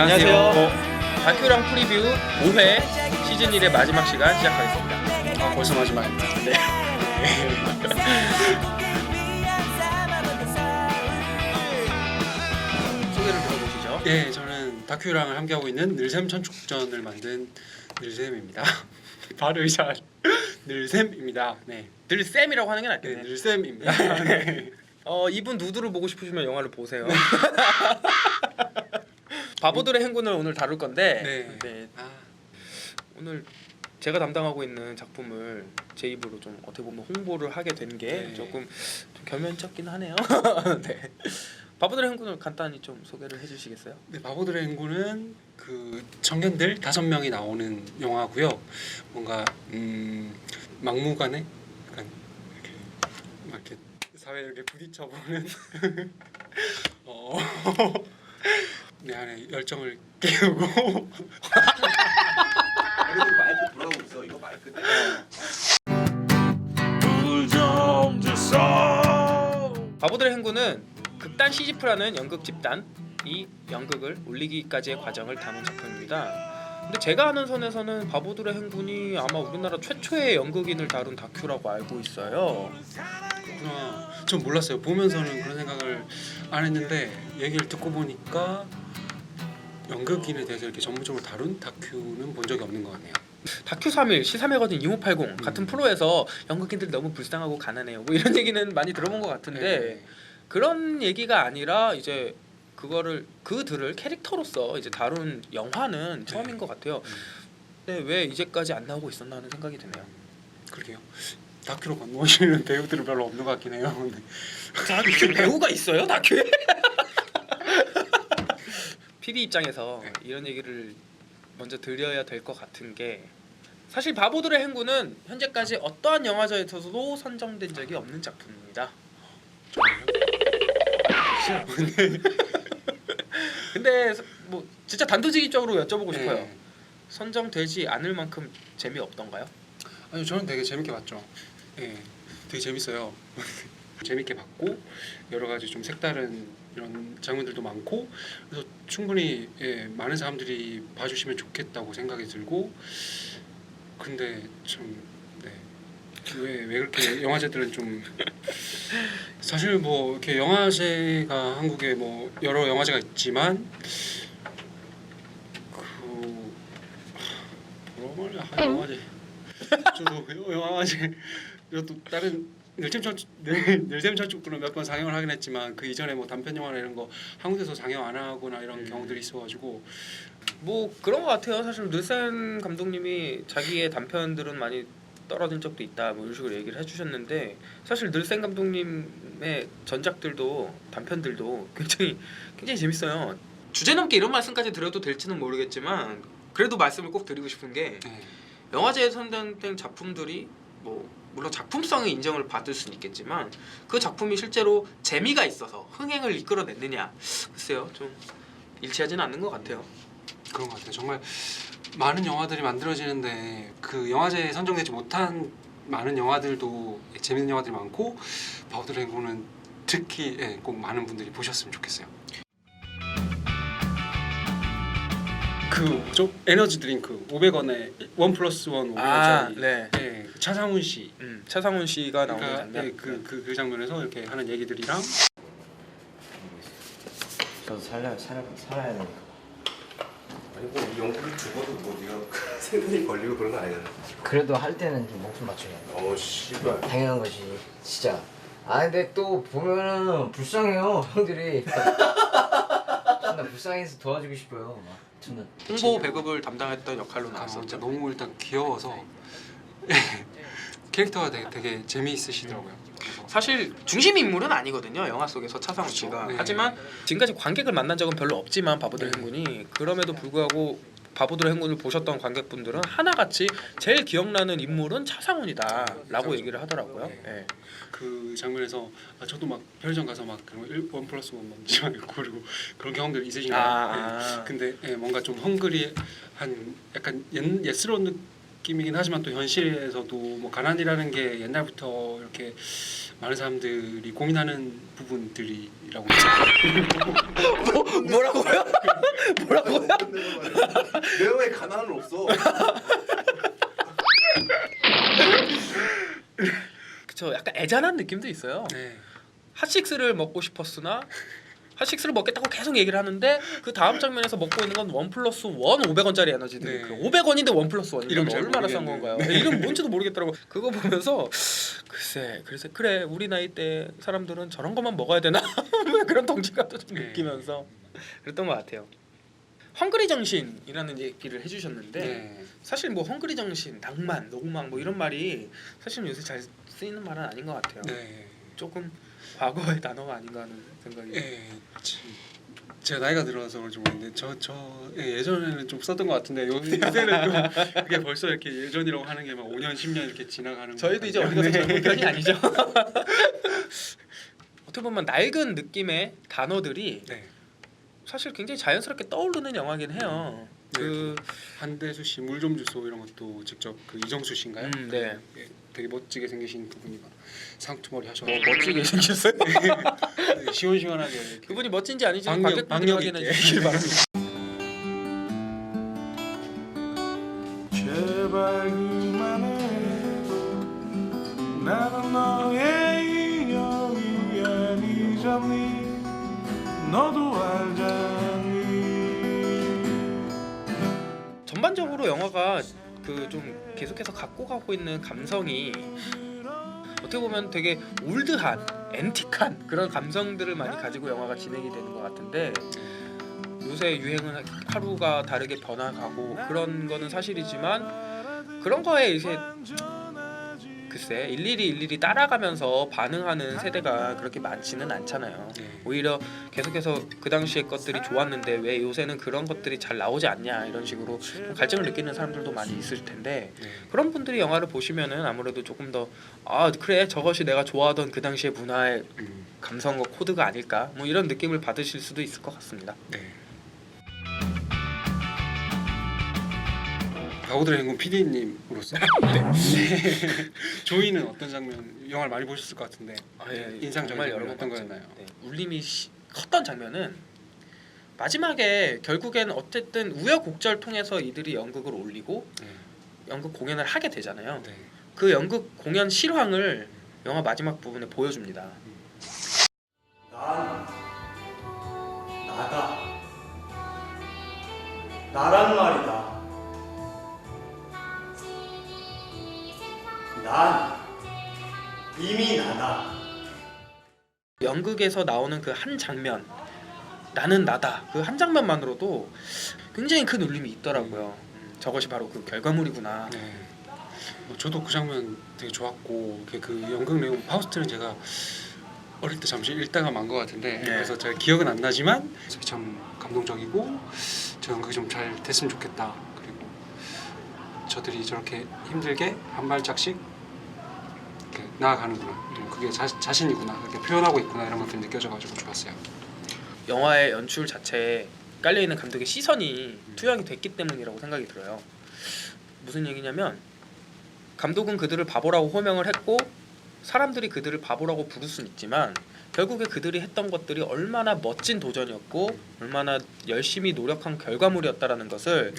안녕하세요. 다큐랑 프리뷰 5회 시즌 1의 마지막 시간 시작하겠습니다. 아, 벌써 마지막입니다. 네. 소개를 들어보시죠. 예, 저는 다큐랑을 함께하고 있는 늘샘 천축전을 만든 늘샘입니다. 발음이 잘 늘샘입니다. 네, 늘쌤이라고 하는 게 네, 낫겠네. 늘샘입니다. 네. 이분 누드를 보고 싶으시면 영화를 보세요. 바보들의 행군을 오늘 다룰 건데 네. 아, 오늘 제가 담당하고 있는 작품을 제 입으로 좀 어떻게 보면 홍보를 하게 된 게 네. 조금 좀 결면쩍긴 하네요. 네. 바보들의 행군을 간단히 좀 소개를 해주시겠어요? 네, 바보들의 행군은 그 청년들 5명이 나오는 영화고요. 뭔가 막무가내 약간 이렇게 사회 이렇게 부딪혀보는 내 안에 열정을 깨우고 그래도 마이크 돌아오고 있어. 이거 마이크 때. 바보들의 행군은 극단 시지프라는 연극 집단이 연극을 올리기까지의 과정을 담은 작품입니다. 근데 제가 아는 선에서는 바보들의 행군이 아마 우리나라 최초의 연극인을 다룬 다큐라고 알고 있어요. 그렇구나. 전 몰랐어요. 보면서는 그런 생각을 안 했는데 얘기를 듣고 보니까 연극인에 대해서 이렇게 전문적으로 다룬 다큐는 본 적이 없는 것 같네요. 다큐 3일, 시사 매거진 2580 같은 프로에서 연극인들 너무 불쌍하고 가난해요. 뭐 이런 얘기는 많이 들어본 것 같은데 네. 그런 얘기가 아니라 이제 그들을 캐릭터로서 이제 다룬 영화는 처음인 것 같아요. 근데 왜 이제까지 안 나오고 있었나 하는 생각이 드네요. 그러게요. 다큐로 건너오시는 배우들은 별로 없는 것 같긴 해요. 네. 다큐 배우가 있어요? 다큐에? PD 입장에서 이런 얘기를 먼저 드려야 될 것 같은 게 사실 바보들의 행군은 현재까지 어떠한 영화제에서도 선정된 적이 없는 작품입니다. 근데 뭐 진짜 단도직입적으로 여쭤보고 싶어요. 네. 선정되지 않을 만큼 재미없던가요? 아니 저는 되게 재밌게 봤죠. 예, 되게 재밌어요. 재밌게 봤고 여러 가지 좀 색다른 이런 장면들도 많고 그래서 충분히 많은 사람들이 봐주시면 좋겠다고 생각이 들고 근데 왜 그렇게 영화제들은 좀 사실 뭐 이렇게 영화제가 한국에 뭐 여러 영화제가 있지만 영화제 저도 영화제 이것도 다른 늘샘 천축구는 몇 번 상영을 하긴 했지만 그 이전에 뭐 단편 영화나 이런 거 한국에서 상영 안 하거나 이런 경우들이 있어가지고 뭐 그런 것 같아요. 사실 늘샘 감독님이 자기의 단편들은 많이 떨어진 적도 있다 뭐 이런 식으로 얘기를 해주셨는데 사실 늘샘 감독님의 전작들도 단편들도 굉장히 재밌어요. 주제 넘게 이런 말씀까지 드려도 될지는 모르겠지만 그래도 말씀을 꼭 드리고 싶은 게 영화제에 선정된 작품들이 뭐 물론 작품성의 인정을 받을 수는 있겠지만 그 작품이 실제로 재미가 있어서 흥행을 이끌어냈느냐 글쎄요 좀 일치하지는 않는 것 같아요. 그런 것 같아요. 정말 많은 영화들이 만들어지는데 그 영화제에 선정되지 못한 많은 영화들도 재밌는 영화들이 많고 바보들의 행군은 특히 꼭 많은 분들이 보셨으면 좋겠어요. 그 에너지 드링크 500원에 1+1 500원짜리 네. 차상훈 씨 차상훈 씨가 나오는 그러니까 장면. 그 장면에서 이렇게 하는 얘기들이랑 저도 살아야 되니까. 아니 뭐 연극을 죽어도 뭐 네가 생존이 걸리고 그런 거 아니잖아. 그래도 할 때는 좀 목숨 맞춰야 돼. 씨발. 당연한 거지 진짜. 아 근데 또 보면은 불쌍해요 형들이. 존나 불쌍해서 도와주고 싶어요. 막 존나. 홍보 배급을 담당했던 역할로 진짜 나왔었죠. 너무 일단 귀여워서 캐릭터가 되게 재미있으시더라고요. 그래서 사실 중심 인물은 아니거든요 영화 속에서 차상훈 그렇죠. 씨가. 네. 하지만 지금까지 관객을 만난 적은 별로 없지만 바보들의 행군이 그럼에도 불구하고 바보들의 행군을 보셨던 관객분들은 하나같이 제일 기억나는 인물은 차상훈이다라고 얘기를 하더라고요. 네. 네. 그 장면에서 저도 막 편의점 가서 막 그런 1+1 먹지만 고르고 그런 경험들 있으신가요? 아. 근데 뭔가 좀 헝그리한 약간 옛스러운 느낌이긴 하지만 또 현실에서도 뭐 가난이라는 게 옛날부터 이렇게 많은 사람들이 고민하는 부분들이라고 뭐라고요? 뭐라고요? 내가 왜 가난은 없어? 그쵸, 약간 애잔한 느낌도 있어요. 네. 핫식스를 먹고 싶었으나 핫식스를 먹겠다고 계속 얘기를 하는데 그 다음 장면에서 먹고 있는 건 1+1 500원짜리 에너지 드링크. 네. 500원인데 1+1 이름 이건 잘 얼마나 싼 모르겠네. 건가요? 이름 뭔지도 모르겠더라고. 그거 보면서 글쎄 그래 우리 나이 때 사람들은 저런 것만 먹어야 되나 그런 동질감도 좀 네. 느끼면서 그랬던 것 같아요. 헝그리 정신이라는 얘기를 해주셨는데 네. 사실 뭐 헝그리 정신, 낭만, 로망 뭐 이런 말이 사실 요새 잘 쓰이는 말은 아닌 것 같아요. 네. 조금 과거의 단어가 아닌가 하는 생각이. 예, 제가 나이가 들어서 그런지 모르겠는데 예전에는 좀 썼던 것 같은데 요새는 좀 그게 벌써 이렇게 예전이라고 하는 게 막 5년 10년 이렇게 지나가는 저희도 이제 어디 가서 젊은 편이 아니죠. 어떻게 보면 낡은 느낌의 단어들이 네. 사실 굉장히 자연스럽게 떠오르는 영화긴 해요. 그 한대수 씨 물 좀 주소 이런 것도 직접 그 이정수 씨인가요? 네. 예, 되게 멋지게 생기신 그분이 막 상투머리 하셔서 멋지게 생겼어요. 되게 시원시원하게 이렇게 그분이 멋진지 아닌지 박력 관객분들이 확인해 있게. 주시길 바랍니다. 제발 그만해 나는 너의 인연이 아니잖니 너도 알잖니 전반적으로 영화가 그 좀 계속해서 갖고 가고 있는 감성이 어떻게 보면 되게 올드한, 앤틱한 그런 감성들을 많이 가지고 영화가 진행이 되는 것 같은데 요새 유행은 하루가 다르게 변화가고 그런 거는 사실이지만 그런 거에 이렇게 글쎄 일일이 따라가면서 반응하는 세대가 그렇게 많지는 않잖아요. 네. 오히려 계속해서 그 당시의 것들이 좋았는데 왜 요새는 그런 것들이 잘 나오지 않냐 이런 식으로 좀 갈증을 느끼는 사람들도 많이 있을 텐데 네. 그런 분들이 영화를 보시면은 아무래도 조금 더 아 그래 저것이 내가 좋아하던 그 당시의 문화의 감성과 코드가 아닐까 뭐 이런 느낌을 받으실 수도 있을 것 같습니다. 네. 바보들의 행운 PD님으로서 조이는 어떤 장면 영화를 많이 보셨을 것 같은데 인상적인 정말 여러 장면 번 어떤 봤죠. 거였나요? 네. 울림이 컸던 장면은 마지막에 결국엔 어쨌든 우여곡절 통해서 이들이 연극을 올리고 네. 연극 공연을 하게 되잖아요. 네. 그 연극 공연 실황을 영화 마지막 부분에 보여줍니다. 난 나다. 나란 말이다. 난 이미 나다. 연극에서 나오는 그 한 장면 나는 나다 그 한 장면만으로도 굉장히 큰 울림이 있더라고요. 저것이 바로 그 결과물이구나. 네. 저도 그 장면 되게 좋았고 그 연극 내용 파우스트는 제가 어릴 때 잠시 읽다가 만 것 같은데 네. 그래서 잘 기억은 안 나지만 참 감동적이고 저 연극이 좀 잘 됐으면 좋겠다. 그리고 저들이 저렇게 힘들게 한 발짝씩 이렇게 나아가는구나. 그게 자신이구나. 그렇게 표현하고 있구나 이런 것들이 느껴져가지고 좋았어요. 영화의 연출 자체에 깔려있는 감독의 시선이 투영이 됐기 때문이라고 생각이 들어요. 무슨 얘기냐면 감독은 그들을 바보라고 호명을 했고 사람들이 그들을 바보라고 부를 수는 있지만 결국에 그들이 했던 것들이 얼마나 멋진 도전이었고 얼마나 열심히 노력한 결과물이었다라는 것을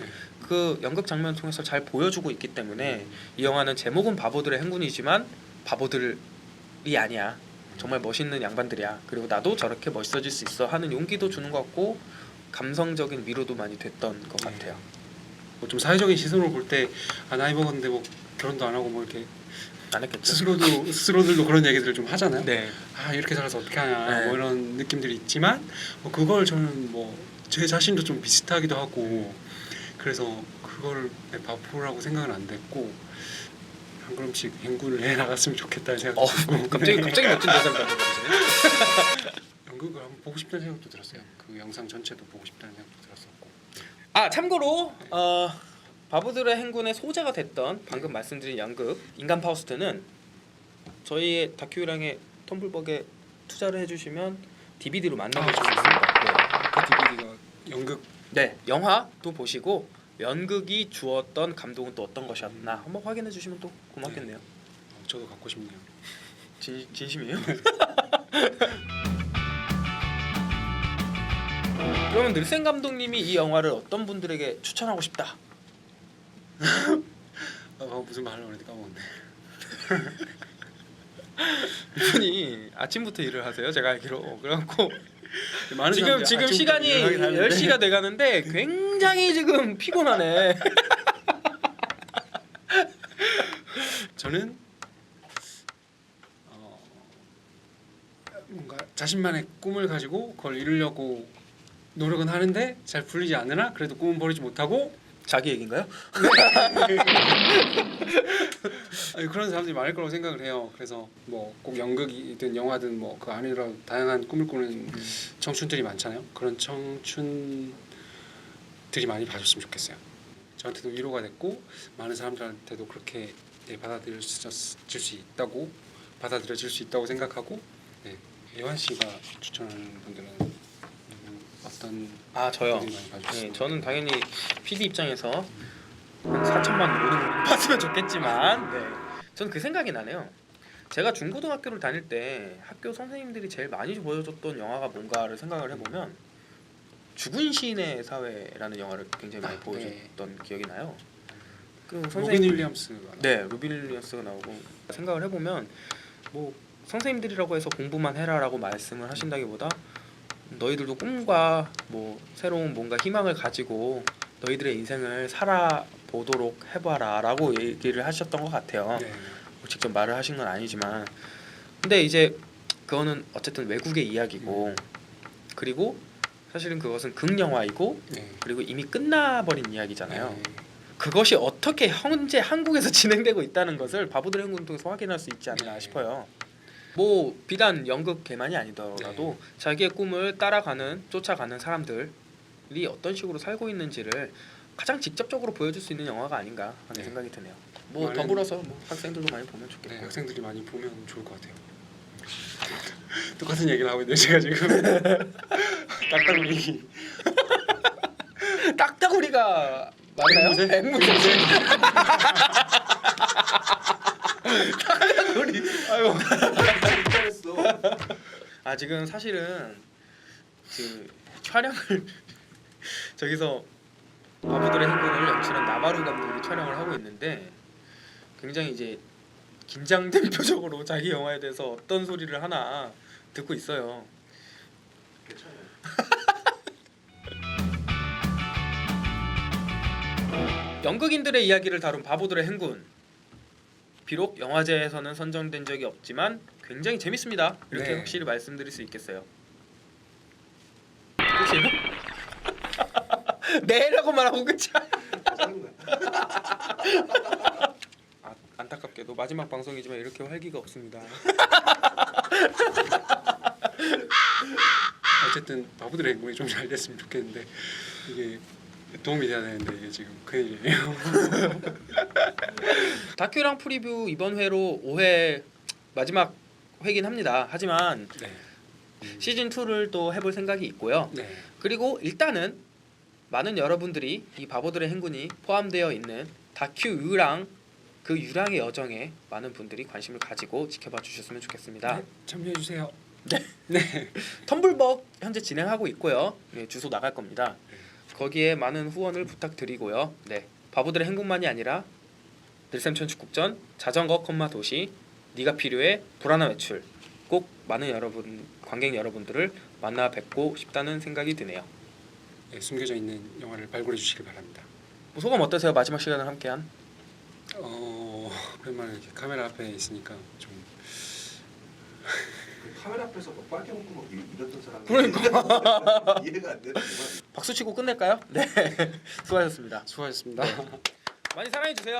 그 연극 장면 통해서 잘 보여주고 있기 때문에 이 영화는 제목은 바보들의 행군이지만 바보들이 아니야. 정말 멋있는 양반들이야. 그리고 나도 저렇게 멋있어질 수 있어 하는 용기도 주는 것 같고 감성적인 위로도 많이 됐던 것 같아요. 뭐 좀 사회적인 시선으로 볼 때 나이 먹었는데 뭐 결혼도 안 하고 뭐 이렇게 안 했겠죠. 스스로들도 그런 얘기들을 좀 하잖아요. 네. 아 이렇게 살아서 어떻게 하냐 네. 뭐 이런 느낌들이 있지만 뭐 그걸 저는 뭐 제 자신도 좀 비슷하기도 하고 그래서 그걸 바보라고 생각은 안 됐고 한 걸음씩 행군을 해 나갔으면 좋겠다는 생각도 들고 갑자기 멋진 대사를 가져가시네. 연극을 한번 보고 싶다는 생각도 들었어요. 그 영상 전체도 보고 싶다는 생각도 들었었고. 아 참고로 바보들의 행군의 소재가 됐던 방금 말씀드린 연극 인간 파우스트는 저희의 다큐랑의 텀블벅에 투자를 해주시면 DVD로 만나보실 수 있습니다. 그 DVD가 연극 네, 영화도 보시고 연극이 주었던 감동은 또 어떤 것이었나 한번 확인해 주시면 또 고맙겠네요. 저도 갖고 싶네요. 진심이에요? 그러면 늘센 감독님이 이 영화를 어떤 분들에게 추천하고 싶다? 무슨 말을 하는지 까먹었네. 이분이 아침부터 일을 하세요. 제가 알기로. 그래갖고 많은 지금 사람들이 아침부터 시간이 일을 하긴 하는데 10시가 돼가는데 굉장히 지금 피곤하네. 저는 뭔가 자신만의 꿈을 가지고 그걸 이루려고 노력은 하는데 잘 풀리지 않으나 그래도 꿈은 버리지 못하고 자기 얘기인가요? 아니, 그런 사람들이 많을 거라고 생각을 해요. 그래서 뭐 꼭 연극이든 영화든 뭐 그 안에서 다양한 꿈을 꾸는 청춘들이 많잖아요. 그런 청춘들이 많이 봐줬으면 좋겠어요. 저한테도 위로가 됐고 많은 사람들한테도 그렇게 받아들여질 수 있다고 생각하고 예완 씨가 추천하는 분들은 어떤 저요. 분들이 많이 봐주셨어요? 네, 저는 당연히 PD 입장에서 한 4천만 오는 봤으면 좋겠지만 저는 그 생각이 나네요. 제가 중고등학교를 다닐 때 학교 선생님들이 제일 많이 보여줬던 영화가 뭔가를 생각을 해보면 죽은 시인의 사회라는 영화를 굉장히 많이 보여줬던 기억이 나요. 그 로빈 윌리엄스가 로빈 윌리엄스가 나오고 생각을 해보면 뭐 선생님들이라고 해서 공부만 해라라고 말씀을 하신다기보다 너희들도 꿈과 뭐 새로운 뭔가 희망을 가지고 너희들의 인생을 살아보도록 해봐라라고 얘기를 하셨던 것 같아요. 뭐 직접 말을 하신 건 아니지만 근데 이제 그거는 어쨌든 외국의 이야기고 그리고 사실은 그것은 극영화이고 그리고 이미 끝나버린 이야기잖아요. 그것이 어떻게 현재 한국에서 진행되고 있다는 것을 바보들의 행군을 통해서 확인할 수 있지 않나 싶어요. 뭐 비단 연극계만이 아니더라도 자기의 꿈을 쫓아가는 사람들이 어떤 식으로 살고 있는지를 가장 직접적으로 보여줄 수 있는 영화가 아닌가 하는 생각이 드네요. 뭐 더불어서 뭐 학생들도 많이 보면 좋겠고. 학생들이 많이 보면 좋을 것 같아요. 똑같은 얘기를 하고 있는데 제가 지금 딱따구리 딱따구리가 맞나요? 앵무새. 딱따구리. 아이고. 지금 사실은 그 촬영을 저기서 바보들의 행군을 연출한 나바루 감독이 촬영을 하고 있는데 굉장히 이제 긴장된 표정으로 자기 영화에 대해서 어떤 소리를 하나 듣고 있어요. 괜찮아요. 연극인들의 이야기를 다룬 바보들의 행군. 비록 영화제에서는 선정된 적이 없지만 굉장히 재밌습니다. 이렇게 확실히 말씀드릴 수 있겠어요. 끝이에요? 네라고 말하고 끝이야. 안타깝게도 마지막 방송이지만 이렇게 활기가 없습니다. 어쨌든 바보들의 행군이 좀 잘 됐으면 좋겠는데 이게 도움이 돼야 되는데 이게 지금 큰일이에요. 다큐랑 프리뷰 이번 회로 5회 마지막 회긴 합니다. 하지만 시즌 2를 또 해볼 생각이 있고요. 그리고 일단은 많은 여러분들이 이 바보들의 행군이 포함되어 있는 다큐 유랑 그 유랑의 여정에 많은 분들이 관심을 가지고 지켜봐 주셨으면 좋겠습니다. 참여해 주세요. 텀블벅 현재 진행하고 있고요. 주소 나갈 겁니다. 거기에 많은 후원을 부탁드리고요. 바보들의 행군만이 아니라 늘샘 천축국전, 자전거 컴마 도시, 네가 필요해, 불안한 외출 꼭 많은 관객 여러분들을 만나 뵙고 싶다는 생각이 드네요. 숨겨져 있는 영화를 발굴해 주시길 바랍니다. 소감 어떠세요? 마지막 시간을 함께한. 오랜만에 이렇게 카메라 앞에 있으니까 좀 카메라 앞에서 막 빨개 먹고 막 이랬던 사람이 그러니까 이해가 안 되는구만. 박수 치고 끝낼까요? 네. 수고하셨습니다. 수고하셨습니다. 많이 사랑해 주세요.